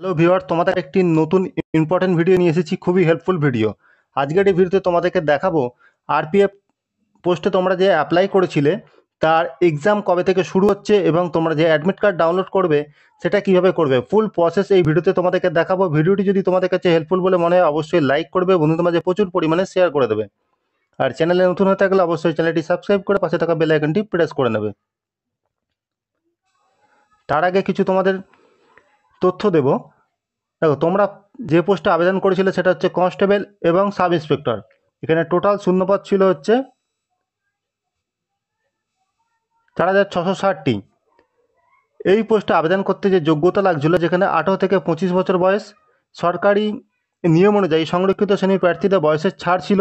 Hello viewer, তোমাদের একটি নতুন ইম্পর্টেন্ট ভিডিও নিয়ে এসেছি, খুবই হেল্পফুল ভিডিও। আজকের এই ভিডিওতে তোমাদেরকে দেখাবো আরপিএফ পোস্টে তোমরা যে অ্যাপ্লাই করেছিলে তার এক্সাম কবে থেকে শুরু হচ্ছে এবং তোমরা যে অ্যাডমিট কার্ড ডাউনলোড করবে সেটা কিভাবে করবে, ফুল প্রসেস এই ভিডিওতে তোমাদেরকে দেখাবো। ভিডিওটি যদি তোমাদের কাছে হেল্পফুল বলে মনে হয় অবশ্যই লাইক করবে, বন্ধুদের মাঝে প্রচুর পরিমাণে শেয়ার করে দেবে। আর চ্যানেলে নতুন হয়ে থাকলে অবশ্যই চ্যানেলটি সাবস্ক্রাইব করে পাশে থাকা বেল আইকনটি প্রেস করে নেবে। তার আগে কিছু তোমাদের তথ্য দেবো। দেখো, তোমরা যে পোস্টে আবেদন করেছিলে সেটা হচ্ছে কনস্টেবল এবং সাব ইন্সপেক্টর। এখানে টোটাল শূন্যপদ ছিল হচ্ছে 4,660টি। এই পোস্টে আবেদন করতে যে যোগ্যতা লাগছিল, যেখানে 18 থেকে 25 বছর বয়স, সরকারি নিয়ম অনুযায়ী সংরক্ষিত শ্রেণীর প্রার্থীদের বয়সের ছাড় ছিল,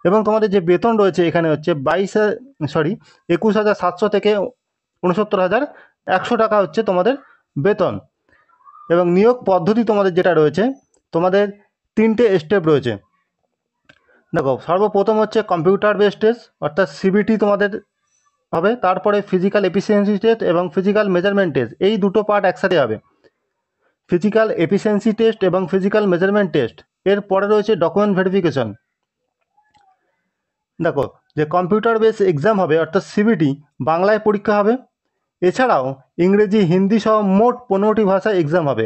এবং তোমাদের যে বেতন রয়েছে এখানে হচ্ছে 21,700 থেকে 69,100 টাকা হচ্ছে তোমাদের বেতন। এবং নিয়োগ পদ্ধতি তোমাদের যেটা রয়েছে, তোমাদের 3টে স্টেপ রয়েছে। দেখো, সর্বপ্রথম হচ্ছে কম্পিউটার বেসড টেস্ট, অর্থাৎ সিবিটি তোমাদের হবে। তারপরে ফিজিক্যাল এফিসিয়েন্সি টেস্ট এবং ফিজিক্যাল মেজারমেন্ট টেস্ট, এই দুটো পার্ট একসাথে হবে। ফিজিক্যাল এফিসিয়েন্সি টেস্ট এবং ফিজিক্যাল মেজারমেন্ট টেস্ট, এরপরে রয়েছে ডকুমেন্ট ভেরিফিকেশন। দেখো, যে কম্পিউটার বেস এক্সাম হবে অর্থাৎ সিবিটি, বাংলায় পরীক্ষা হবে। এছাড়াও ইংরেজি, হিন্দি সহ মোট 15টি ভাষায় এক্সাম হবে।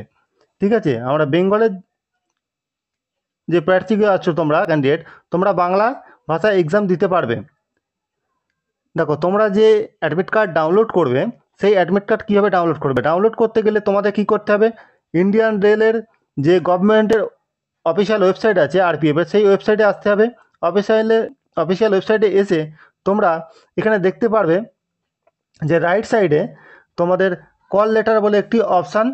ঠিক আছে, আমরা বেঙ্গলের যে প্রার্থীকে আছো তোমরা ক্যান্ডিডেট, তোমরা বাংলা ভাষায় এক্সাম দিতে পারবে। দেখো, তোমরা যে অ্যাডমিট কার্ড ডাউনলোড করবে, সেই অ্যাডমিট কার্ড কীভাবে ডাউনলোড করবে? ডাউনলোড করতে গেলে তোমাদের কী করতে হবে? ইন্ডিয়ান রেলের যে গভর্নমেন্টের অফিসিয়াল ওয়েবসাইট আছে আরপিএফের, সেই ওয়েবসাইটে আসতে হবে। অফিসিয়াল ওয়েবসাইটে এসে তোমরা এখানে দেখতে পারবে যে রাইট সাইডে তোমাদের কল লেটার বলে একটি অপশান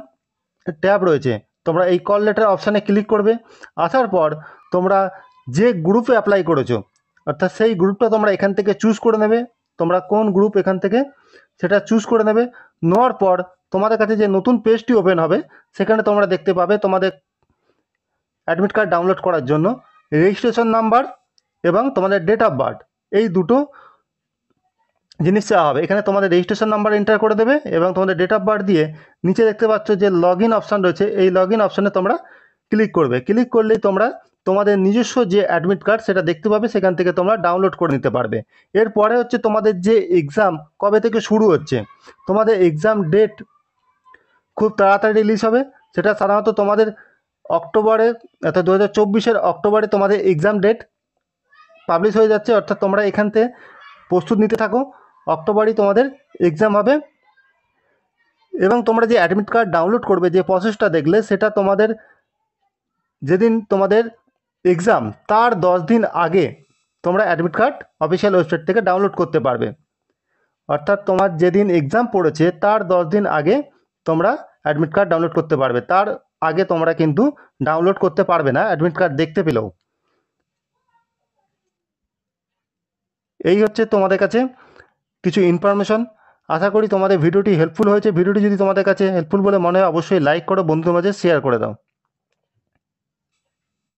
ট্যাব রয়েছে। তোমরা এই কল লেটার অপশানে ক্লিক করবে। আসার পর তোমরা যে গ্রুপে অ্যাপ্লাই করেছো, অর্থাৎ সেই গ্রুপটা তোমরা এখান থেকে চুজ করে নেবে। তোমরা কোন গ্রুপ এখান থেকে সেটা চুজ করে নেবে। নেওয়ার পর তোমাদের কাছে যে নতুন পেজটি ওপেন হবে, সেখানে তোমরা দেখতে পাবে তোমাদের অ্যাডমিট কার্ড ডাউনলোড করার জন্য রেজিস্ট্রেশন নাম্বার এবং তোমাদের ডেট অফ বার্থ, এই দুটো জিনিস চাওয়া হবে। এখানে তোমাদের রেজিস্ট্রেশন নাম্বার এন্টার করে দেবে এবং তোমাদের ডেট অফ বার্থ দিয়ে নিচে দেখতে পাচ্ছ যে লগ ইন অপশান রয়েছে, এই লগ ইন অপশানে তোমরা ক্লিক করবে। ক্লিক করলেই তোমরা তোমাদের নিজস্ব যে অ্যাডমিট কার্ড সেটা দেখতে পাবে, সেখান থেকে তোমরা ডাউনলোড করে নিতে পারবে। এরপরে হচ্ছে তোমাদের যে এক্সাম কবে থেকে শুরু হচ্ছে, তোমাদের এক্সাম ডেট খুব তাড়াতাড়ি রিলিজ হবে। সেটা সাধারণত তোমাদের অক্টোবরে, অর্থাৎ 2024-এর অক্টোবরে তোমাদের এক্সাম ডেট পাবলিশ হয়ে যাচ্ছে। অর্থাৎ তোমরা এখান থেকে প্রস্তুত নিতে থাকো, অক্টোবরেই তোমাদের এক্সাম হবে। এবং তোমরা যে অ্যাডমিট কার্ড ডাউনলোড করবে, যে প্রসেসটা দেখলে, সেটা তোমাদের যেদিন তোমাদের এক্সাম তার 10 দিন আগে তোমরা অ্যাডমিট কার্ড অফিসিয়াল ওয়েবসাইট থেকে ডাউনলোড করতে পারবে। অর্থাৎ তোমার যেদিন এক্সাম পড়েছে তার 10 দিন আগে তোমরা অ্যাডমিট কার্ড ডাউনলোড করতে পারবে। তার আগে তোমরা কিন্তু ডাউনলোড করতে পারবে না অ্যাডমিট কার্ড দেখতে পেলেও। এই হচ্ছে তোমাদের কাছে কিছু ইনফরমেশন। আশা করি তোমাদের ভিডিওটি হেল্পফুল হয়েছে। ভিডিওটি যদি তোমাদের কাছে হেল্পফুল বলে মনে হয় অবশ্যই লাইক করো, বন্ধুদের মাঝে শেয়ার করে দাও।